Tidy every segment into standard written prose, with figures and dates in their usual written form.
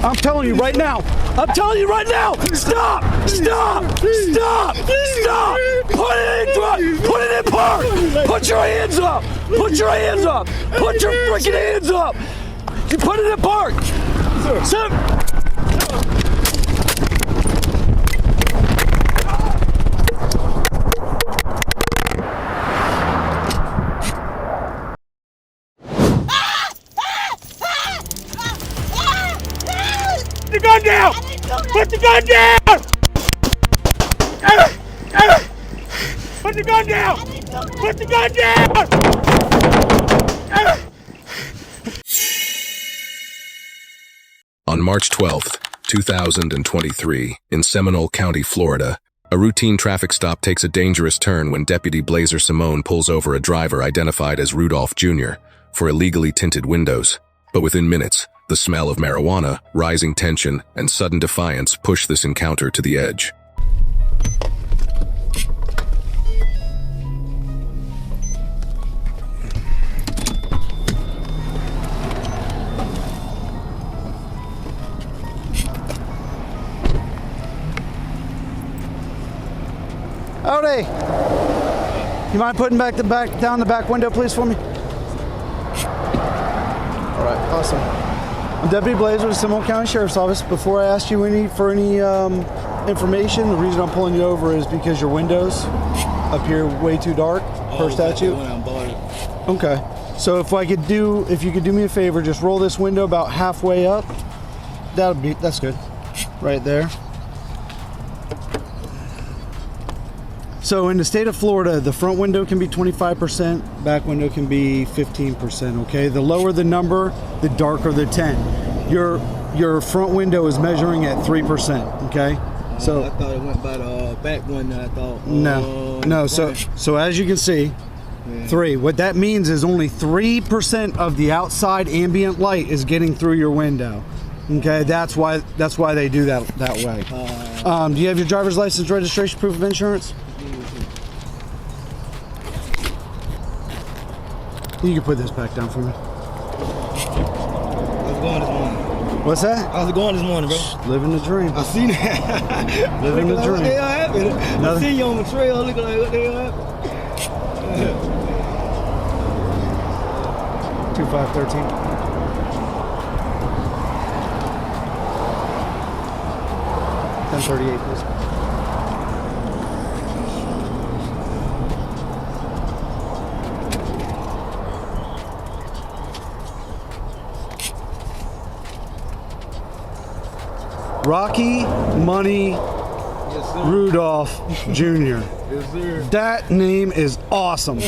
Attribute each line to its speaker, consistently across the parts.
Speaker 1: I'm telling you right now. I'm telling you right now. Stop! Stop! Stop! Stop! Put it in front! Put it in park! Put your hands up! Put your hands up! Put your freaking hands up! You put it in park! Sir!
Speaker 2: Put the gun down! Put the gun down! Put the gun down! Put the gun down!
Speaker 3: On March 12th, 2023, in Seminole County, Florida, a routine traffic stop takes a dangerous turn when Deputy Blazer Simone pulls over a driver identified as Rudolph Jr. for illegally tinted windows. But within minutes, the smell of marijuana, rising tension, and sudden defiance push this encounter to the edge.
Speaker 1: Howdy. You mind putting down the back window, please, for me? All right, awesome. I'm Deputy Blazer with Seminole County Sheriff's Office. Before I ask you for any information, the reason I'm pulling you over is because your windows appear way too dark per statute. Okay. So if you could do me a favor, just roll this window about halfway up. That's good. Right there. So in the state of Florida, the front window can be 25%, back window can be 15%, okay? The lower the number, the darker the tint. Your front window is measuring at 3%, okay? So
Speaker 4: I thought it went by the back one, I thought.
Speaker 1: No, so as you can see, 3. What that means is only 3% of the outside ambient light is getting through your window. Okay, that's why they do that way. Do you have your driver's license, registration, proof of insurance? You can put this back down for me.
Speaker 4: How's it going this morning?
Speaker 1: What's that?
Speaker 4: How's it going this morning, bro?
Speaker 1: Living the dream.
Speaker 4: I seen that.
Speaker 1: Living the dream.
Speaker 4: What the hell happened? I see you on the trail looking like what the hell happened?
Speaker 1: 2513. $1038, please. Rocky Money Rudolph Jr.
Speaker 4: Yes, sir.
Speaker 1: That name is awesome.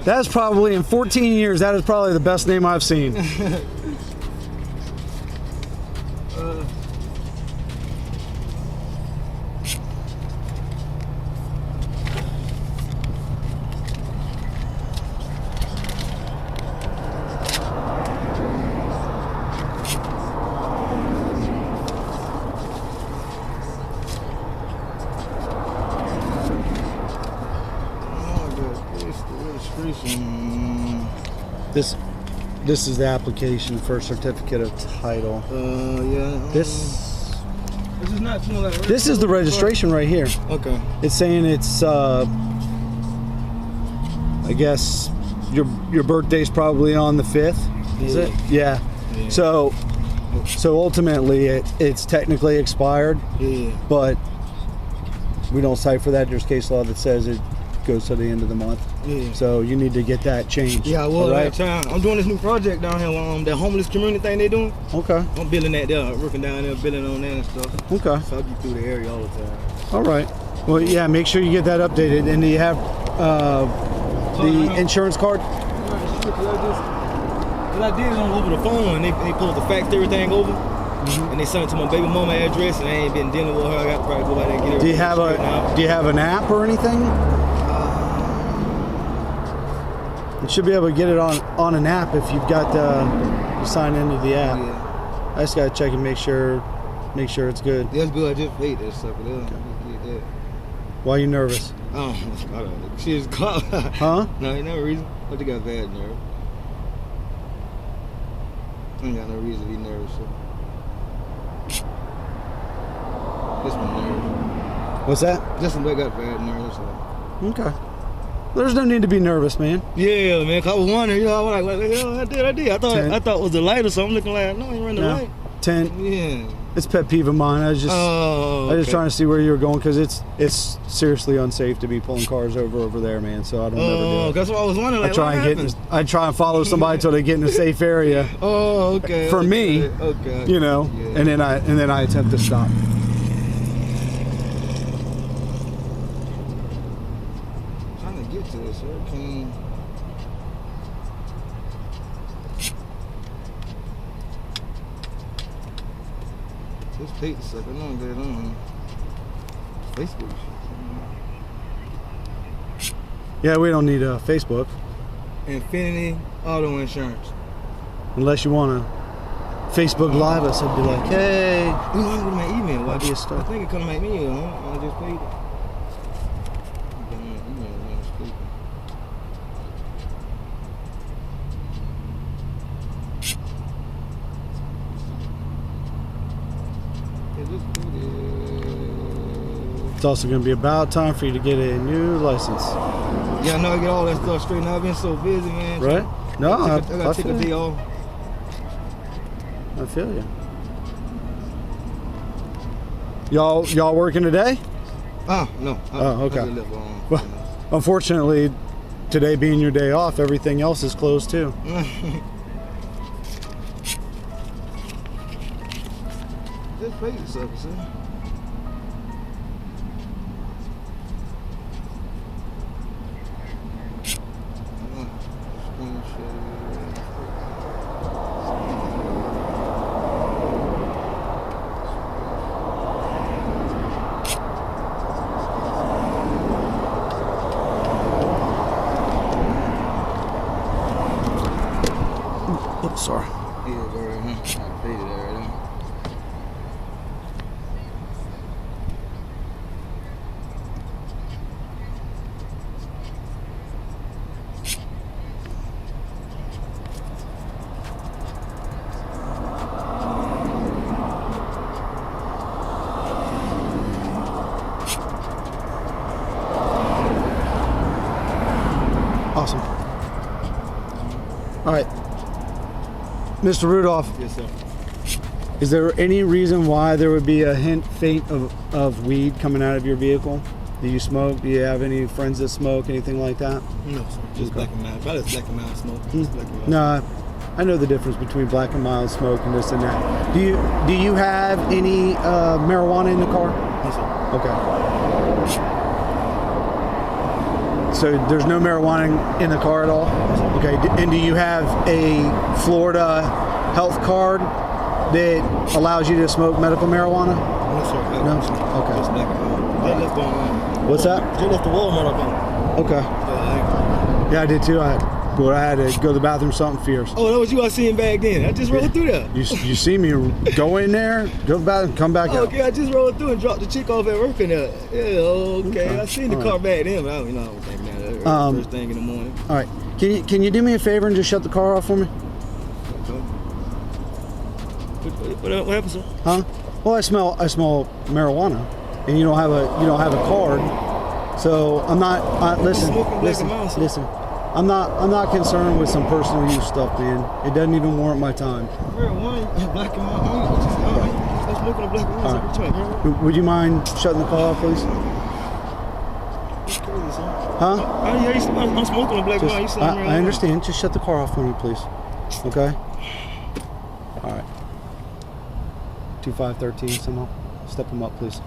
Speaker 1: That's probably, in 14 years, that is probably the best name I've seen. This is the application for certificate of title.
Speaker 4: Yeah.
Speaker 1: This
Speaker 4: is not too like
Speaker 1: this is the registration right here.
Speaker 4: Okay.
Speaker 1: It's saying it's I guess your birthday's probably on the 5th. Is it? Yeah. So ultimately it's technically expired.
Speaker 4: Yeah.
Speaker 1: But we don't cite for that. There's case law that says it goes to the end of the month.
Speaker 4: Yeah.
Speaker 1: So you need to get that changed.
Speaker 4: Yeah, I will
Speaker 1: right?
Speaker 4: that time. I'm doing this new project down here, that homeless community thing they doing.
Speaker 1: Okay.
Speaker 4: I'm building that there, working down there, building on that and stuff.
Speaker 1: Okay.
Speaker 4: So I get through the area all the time.
Speaker 1: All right. Well, yeah, make sure you get that updated. And do you have the insurance card?
Speaker 4: What I did is over the phone, and they pulled the faxed everything over, and they sent it to my baby mama address, and I ain't been dealing with her. I got to probably go back there and get it.
Speaker 1: Do you have an app or anything? You should be able to get it on an app if you've got you sign into the app.
Speaker 4: Yeah.
Speaker 1: I just gotta check and make sure it's good.
Speaker 4: That's good. I just hate that stuff.
Speaker 1: Why are you nervous?
Speaker 4: Oh, I don't know. She's caught.
Speaker 1: Huh?
Speaker 4: No, ain't no reason. I just got bad nerve. I ain't got no reason to be nervous. So. Just my nerves.
Speaker 1: What's that?
Speaker 4: Just some got bad nerves. So.
Speaker 1: Okay. There's no need to be nervous, man.
Speaker 4: Yeah, man. 'Cause I was wondering, you know, I was like, what the hell I did. I thought it was the light or something. Looking like, no, I ain't running the light.
Speaker 1: 10.
Speaker 4: Yeah.
Speaker 1: It's pet peeve of mine. I was just,
Speaker 4: okay.
Speaker 1: I was trying to see where you were going because it's seriously unsafe to be pulling cars over there, man. So I don't never do it.
Speaker 4: That's what I was wondering. Like,
Speaker 1: I try and follow somebody until they get in a safe area.
Speaker 4: Oh, okay.
Speaker 1: For me,
Speaker 4: okay.
Speaker 1: you know,
Speaker 4: Yeah.
Speaker 1: and then I attempt to stop.
Speaker 4: Trying to get to this hurricane. This paper sucker, I don't get it on Facebook.
Speaker 1: Yeah, we don't need Facebook
Speaker 4: Infinity Auto Insurance.
Speaker 1: unless you want to Facebook Live us and be like, hey.
Speaker 4: You know, I'm going to my email.
Speaker 1: Might be a
Speaker 4: I
Speaker 1: start.
Speaker 4: think it come to my email, huh? I just paid it. I'm going to my email when I'm speaking.
Speaker 1: It's also going to be about time for you to get a new license.
Speaker 4: Yeah, I know I get all that stuff straight now. I've been so busy, man.
Speaker 1: Right? No,
Speaker 4: I
Speaker 1: I
Speaker 4: got to take a day off.
Speaker 1: I feel you. Y'all working today?
Speaker 4: No.
Speaker 1: Oh, okay.
Speaker 4: I just left,
Speaker 1: Well, unfortunately, today being your day off, everything else is closed too.
Speaker 4: This face sucker, see?
Speaker 1: Oops, sorry.
Speaker 4: Yeah, go right here. I faded that right there.
Speaker 1: Awesome. All right. Mr. Rudolph,
Speaker 4: Yes, sir.
Speaker 1: is there any reason why there would be a faint of weed coming out of your vehicle? Do you smoke? Do you have any friends that smoke? Anything like that?
Speaker 4: No, sir. Just black and mild. Probably black and mild smoke. Just black and mild.
Speaker 1: No, I know the difference between black and mild smoke and this and that. Do you have any marijuana in the car?
Speaker 4: Yes, sir.
Speaker 1: Okay. So there's no marijuana in the car at all? Okay. And do you have a Florida health card that allows you to smoke medical marijuana?
Speaker 4: No, sir.
Speaker 1: No?
Speaker 4: Okay. Just
Speaker 1: Okay.
Speaker 4: black and mild. I left on.
Speaker 1: What's that?
Speaker 4: Just left the Walmart up on.
Speaker 1: Okay. Yeah, I did too. I had to go to the bathroom, something fierce.
Speaker 4: Oh, that was you I seen back then. I just rolled through there.
Speaker 1: You see me go in there, go to the bathroom, come back out.
Speaker 4: Okay, I just rolled through and dropped the chick off at work in there. Yeah, okay. I seen the
Speaker 1: All
Speaker 4: car
Speaker 1: right.
Speaker 4: back then, but I don't, I don't think that. First thing in the morning.
Speaker 1: All right. Can you do me a favor and just shut the car off for me?
Speaker 4: What happened, sir?
Speaker 1: Huh? Well, I smell marijuana, and you don't have a card, so I'm not. Listen. I'm not concerned with some personal use stuff, man. It doesn't even warrant my time.
Speaker 4: Marijuana, black and mild. I'm smoking a black and mild.
Speaker 1: All right. Would you mind shutting the car off, please? Huh?
Speaker 4: I'm smoking a black and mild.
Speaker 1: I understand. Just shut the car off for me, please. Okay? All right. 2513 Seminole. Step them up, please.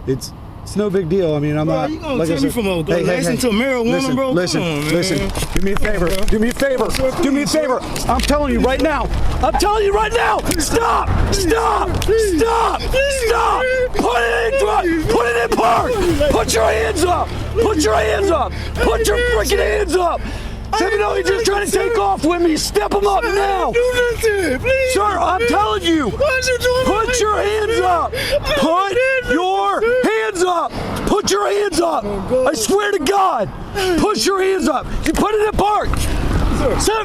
Speaker 1: It's no big deal. I mean, I'm not.
Speaker 4: You gonna tell me from a license to marijuana,
Speaker 1: listen,
Speaker 4: bro?
Speaker 1: Listen,
Speaker 4: Come on, man.
Speaker 1: listen. Do me a favor. Do me a favor. Do me a favor. I'm telling you right now. I'm telling you right now. Stop! Stop! Stop! Stop! Put it in park! Put your hands up! Put your hands up! Put your freaking hands up! Seminole, you're just trying to take off with me. Step them up now.
Speaker 4: Do nothing, please.
Speaker 1: Sir, I'm telling you.
Speaker 4: Why you doing
Speaker 1: Put your hands up. Put your hands up. Put your hands up. I swear to God. Put your hands up. You put it in park. Sir.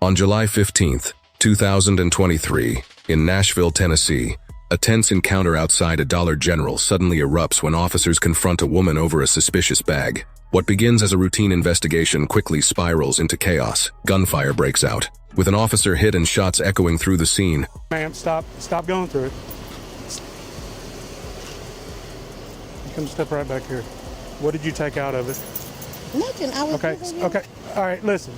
Speaker 3: On July 15th, 2023, in Nashville, Tennessee, a tense encounter outside a Dollar General suddenly erupts when officers confront a woman over a suspicious bag. What begins as a routine investigation quickly spirals into chaos. Gunfire breaks out, with an officer hit and shots echoing through the scene.
Speaker 2: Ma'am, stop going through it. You come step right back here. What did you take out of it?
Speaker 5: Nothing. I was
Speaker 2: Okay. All right, listen.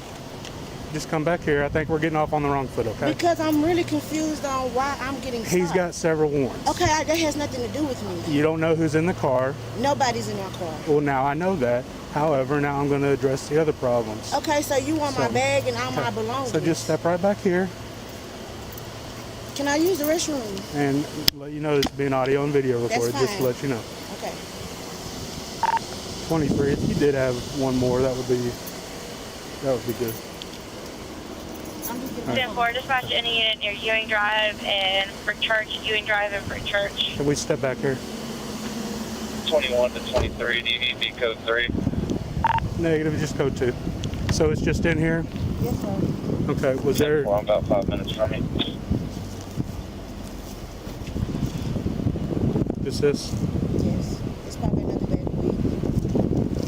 Speaker 2: Just come back here. I think we're getting off on the wrong foot, okay?
Speaker 5: Because I'm really confused on why I'm getting stopped.
Speaker 2: He's got several warrants.
Speaker 5: Okay, that has nothing to do with me.
Speaker 2: You don't know who's in the car.
Speaker 5: Nobody's in my car.
Speaker 2: Well, now I know that. However, now I'm going to address the other problems.
Speaker 5: Okay, so you want my bag and all my belongings.
Speaker 2: So just step right back here
Speaker 5: Can I use the restroom?
Speaker 2: and let you know this is being audio and video recorded,
Speaker 5: That's
Speaker 2: just to let you know.
Speaker 5: Okay.
Speaker 2: 23. If you did have one more, that would be good.
Speaker 5: I'm just getting
Speaker 6: 10-4, dispatch any unit near Ewing Drive and for church, Ewing Drive and for church.
Speaker 2: Can we step back here?
Speaker 7: 21 to 23, do you need me code 3?
Speaker 2: Negative, just code 2. So it's just in here?
Speaker 5: Yes, sir.
Speaker 2: Okay, was there...
Speaker 7: Well, I'm about 5 minutes from you.
Speaker 2: Is this?
Speaker 5: Yes. It's probably another bag of weed.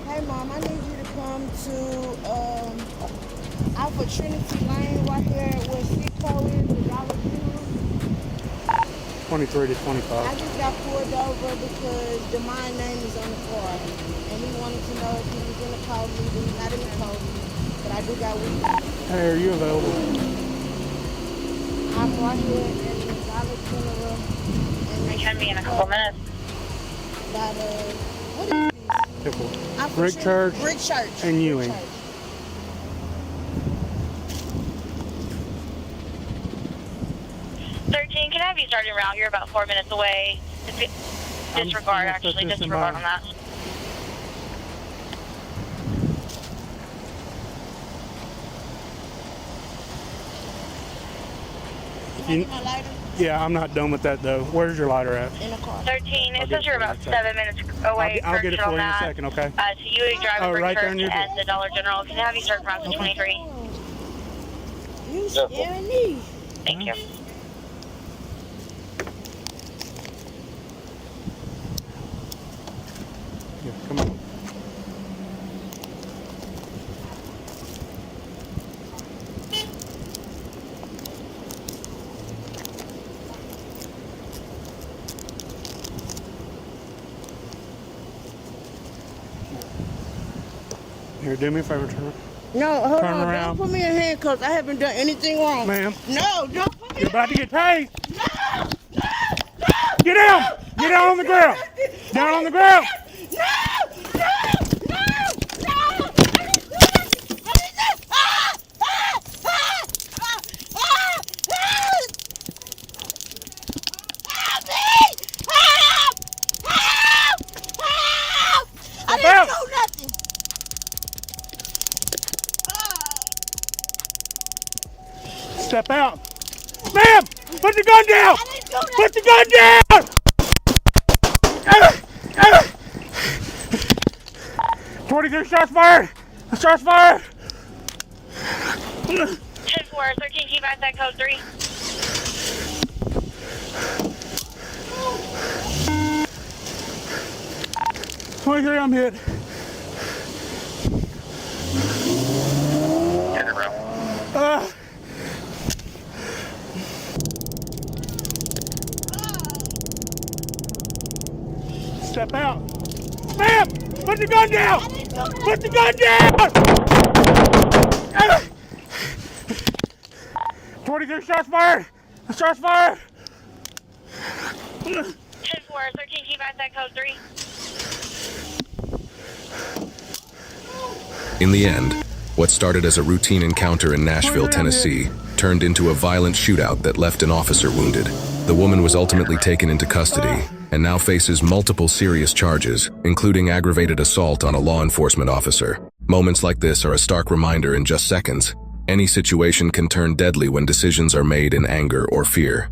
Speaker 5: Hey, Mom, I need you to come to out for Trinity Lane right here where Seco is, the Dollar General.
Speaker 2: 23 to
Speaker 5: I
Speaker 2: 25.
Speaker 5: just got pulled over because my name is on the car. And he wanted to know if he was going to call me. He's not in the call me. But I do got weed.
Speaker 2: Hey, are you available?
Speaker 5: I'm right here at the Dollar General. And
Speaker 6: Can be in a couple minutes.
Speaker 5: What is this?
Speaker 2: Pickle.
Speaker 5: I'm from
Speaker 2: Brick Church
Speaker 5: Brick Church.
Speaker 2: and Ewing.
Speaker 5: Brick Church.
Speaker 6: 13, can I have you starting around? You're about 4 minutes away. Disregard, actually. Disregard on that.
Speaker 5: Can I get my lighter?
Speaker 2: Yeah, I'm not done with that though. Where's your lighter at?
Speaker 5: In the car.
Speaker 6: 13,
Speaker 2: I'll
Speaker 6: it
Speaker 2: get
Speaker 6: says
Speaker 2: it
Speaker 6: you're
Speaker 2: for you
Speaker 6: about
Speaker 2: in a second.
Speaker 6: 7 minutes away.
Speaker 2: I'll get it
Speaker 6: Correction
Speaker 2: for
Speaker 6: on
Speaker 2: you in a
Speaker 6: that.
Speaker 2: second, okay?
Speaker 6: To Ewing Drive
Speaker 2: Oh,
Speaker 6: and Brick
Speaker 2: right there
Speaker 6: Church
Speaker 2: near the-
Speaker 6: and the Dollar General. Can I have you starting around to 23?
Speaker 5: You scaring me.
Speaker 6: Thank you.
Speaker 2: Yeah, come on. Here, do me a favor, turn.
Speaker 5: No, hold
Speaker 2: Turn
Speaker 5: on.
Speaker 2: around.
Speaker 5: Don't put me in handcuffs. I haven't done anything wrong.
Speaker 2: Ma'am,
Speaker 5: No, don't put me
Speaker 2: you're about to get tased.
Speaker 5: No!
Speaker 2: Get down! Get down on the ground! Down on the ground!
Speaker 5: No! No! No! No! I didn't do nothing.
Speaker 2: Step out. Ma'am! Put the gun down!
Speaker 5: I didn't do nothing.
Speaker 2: Put the gun down! 23 shots fired! Shots fired!
Speaker 6: 10-4, 13, keep at that code 3.
Speaker 2: $23, I'm hit.
Speaker 7: Turn around.
Speaker 2: Step out. Ma'am! Put the gun down! Put the gun down! 23 shots fired! Shots fired!
Speaker 6: 10-4, 13, keep at that code 3.
Speaker 3: In the end, what started as a routine encounter in Nashville, Tennessee, turned into a violent shootout that left an officer wounded. The woman was ultimately taken into custody and now faces multiple serious charges, including aggravated assault on a law enforcement officer. Moments like this are a stark reminder in just seconds. Any situation can turn deadly when decisions are made in anger or fear.